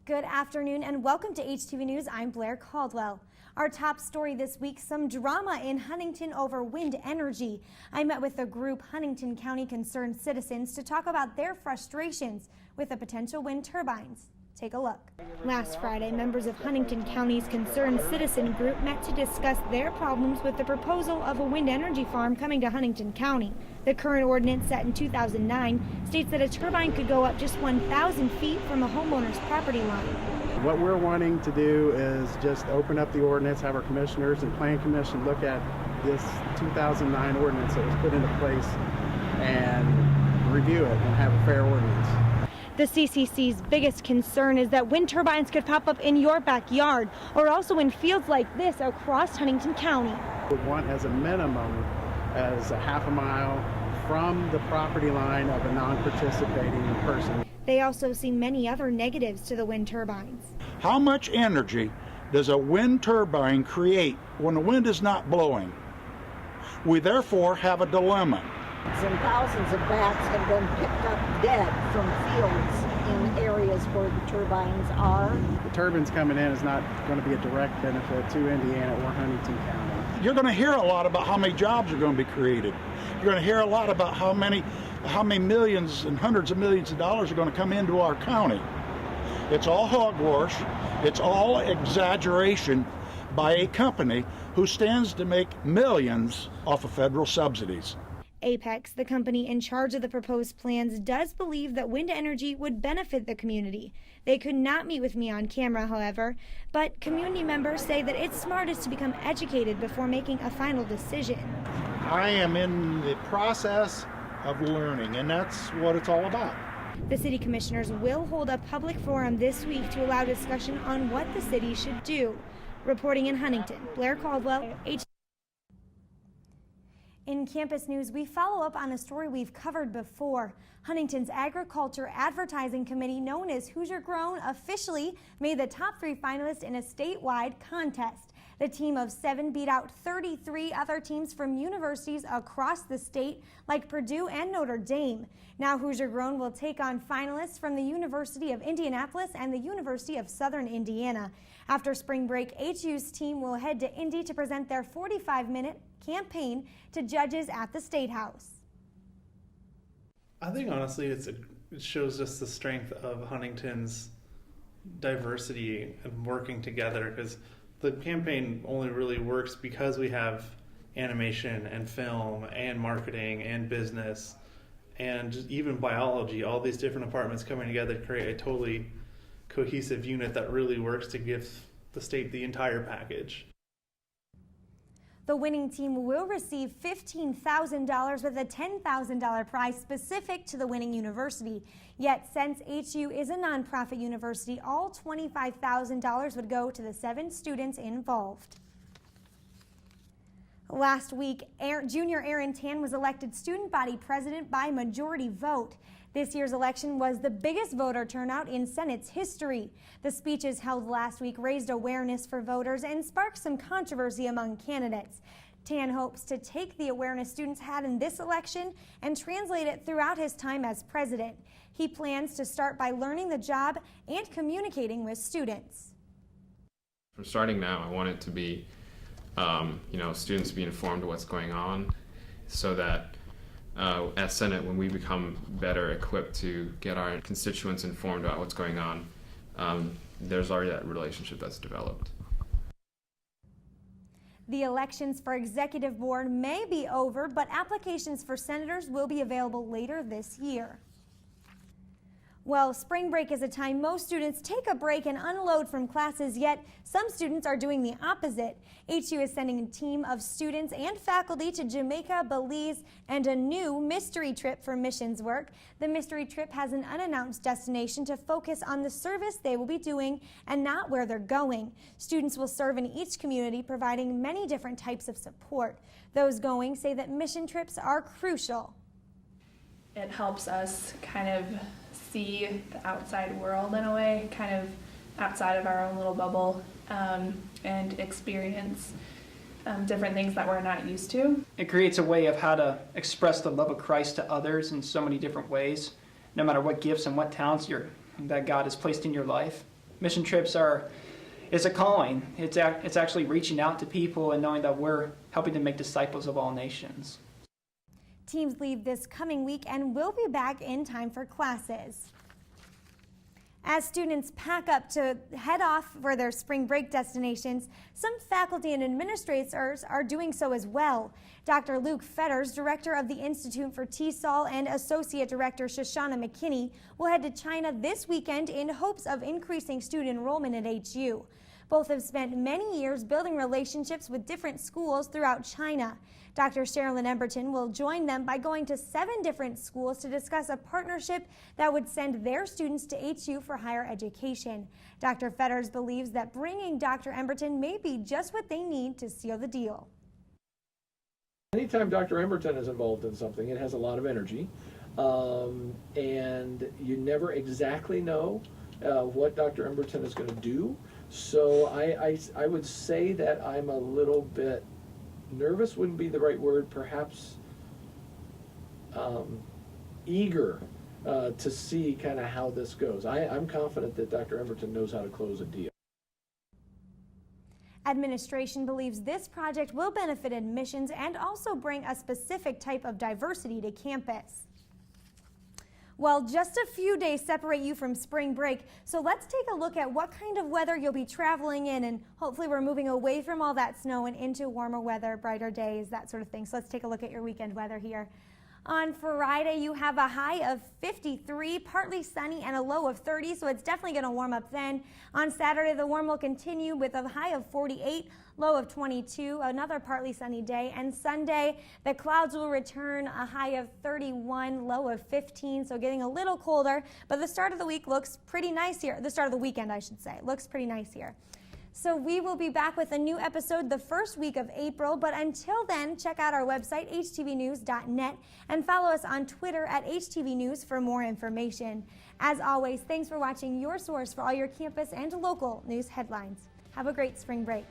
Good afternoon and welcome to HTV News. I'm Blair Caldwell. Our top story this week, some drama in Huntington over wind energy. I met with the group Huntington County Concerned Citizens to talk about their frustrations with the potential wind turbines. Take a look. Last Friday, members of Huntington County's Concerned Citizen Group met to discuss their problems with the proposal of a wind energy farm coming to Huntington County. The current ordinance, set in 2009, states that a turbine could go up just 1,000 feet from a homeowner's property line. What we're wanting to do is just open up the ordinance, have our commissioners and Plan Commission look at this 2009 ordinance that was put into place and review it and have a fair ordinance. The CCC's biggest concern is that wind turbines could pop up in your backyard or also in fields like this across Huntington County. We want as a minimum as a half a mile from the property line of a non-participating person. They also see many other negatives to the wind turbines. How much energy does a wind turbine create when the wind is not blowing? We therefore have a dilemma. And thousands of bats have been picked up dead from fields in areas where the turbines are. The turbines coming in is not going to be a direct benefit to Indiana or Huntington County. You're going to hear a lot about how many jobs are going to be created. You're going to hear a lot about how many millions and hundreds of millions of dollars are going to come into our county. It's all hogwash. It's all exaggeration by a company who stands to make millions off of federal subsidies. Apex, the company in charge of the proposed plans, does believe that wind energy would benefit the community. They could not meet with me on camera, however, but community members say that it's smartest to become educated before making a final decision. I am in the process of learning, and that's what it's all about. The city commissioners will hold a public forum this week to allow discussion on what the city should do. Reporting in Huntington, Blair Caldwell, HTV. In campus news, we follow up on a story we've covered before. Huntington's Agriculture Advertising Committee, known as Hoosier Grown, officially made the top 3 finalists in a statewide contest. The team of 7 beat out 33 other teams from universities across the state, like Purdue and Notre Dame. Now Hoosier Grown will take on finalists from the University of Indianapolis and the University of Southern Indiana. After spring break, HU's team will head to Indy to present their 45-minute campaign to judges at the State House. I think honestly it shows us the strength of Huntington's diversity and working together, because the campaign only really works because we have animation and film and marketing and business and even biology, all these different departments coming together to create a totally cohesive unit that really works to give the state the entire package. The winning team will receive $15,000 with a $10,000 prize specific to the winning university. Yet, since HU is a nonprofit university, all $25,000 would go to the 7 students involved. Last week, junior Aaron Tan was elected student body president by majority vote. This year's election was the biggest voter turnout in Senate's history. The speeches held last week raised awareness for voters and sparked some controversy among candidates. Tan hopes to take the awareness students had in this election and translate it throughout his time as president. He plans to start by learning the job and communicating with students. From starting now, I want it to be, students be informed of what's going on, so that at Senate, when we become better equipped to get our constituents informed about what's going on, there's already that relationship that's developed. The elections for executive board may be over, but applications for senators will be available later this year. Well, spring break is a time most students take a break and unload from classes, yet some students are doing the opposite. HU is sending a team of students and faculty to Jamaica, Belize, and a new mystery trip for missions work. The mystery trip has an unannounced destination to focus on the service they will be doing and not where they're going. Students will serve in each community, providing many different types of support. Those going say that mission trips are crucial. It helps us kind of see the outside world in a way, kind of outside of our own little bubble, and experience different things that we're not used to. It creates a way of how to express the love of Christ to others in so many different ways, no matter what gifts and what talents that God has placed in your life. mission trips it's a calling. It's actually reaching out to people and knowing that we're helping to make disciples of all nations. Teams leave this coming week and will be back in time for classes. As students pack up to head off for their spring break destinations, some faculty and administrators are doing so as well. Dr. Luke Fetters, director of the Institute for TESOL, and Associate Director Shoshana McKinney will head to China this weekend in hopes of increasing student enrollment at HU. Both have spent many years building relationships with different schools throughout China. Dr. Sherilyn Emberton will join them by going to 7 different schools to discuss a partnership that would send their students to HU for higher education. Dr. Fetters believes that bringing Dr. Emberton may be just what they need to seal the deal. Anytime Dr. Emberton is involved in something, it has a lot of energy, and you never exactly know what Dr. Emberton is going to do. So I would say that I'm a little bit nervous, wouldn't be the right word, perhaps eager to see kind of how this goes. I'm confident that Dr. Emberton knows how to close a deal. Administration believes this project will benefit admissions and also bring a specific type of diversity to campus. Well, just a few days separate you from spring break, so let's take a look at what kind of weather you'll be traveling in, and hopefully we're moving away from all that snow and into warmer weather, brighter days, that sort of thing. So let's take a look at your weekend weather here. On Friday, you have a high of 53, partly sunny, and a low of 30, so it's definitely going to warm up then. On Saturday, the warm will continue with a high of 48, low of 22, another partly sunny day. And Sunday, the clouds will return, a high of 31, low of 15, so getting a little colder. But the start of the week looks pretty nice here. The start of the weekend, I should say, looks pretty nice here. So we will be back with a new episode the first week of April, but until then, check out our website, htvnews.net, and follow us on Twitter at HTVNews for more information. As always, thanks for watching your source for all your campus and local news headlines. Have a great spring break.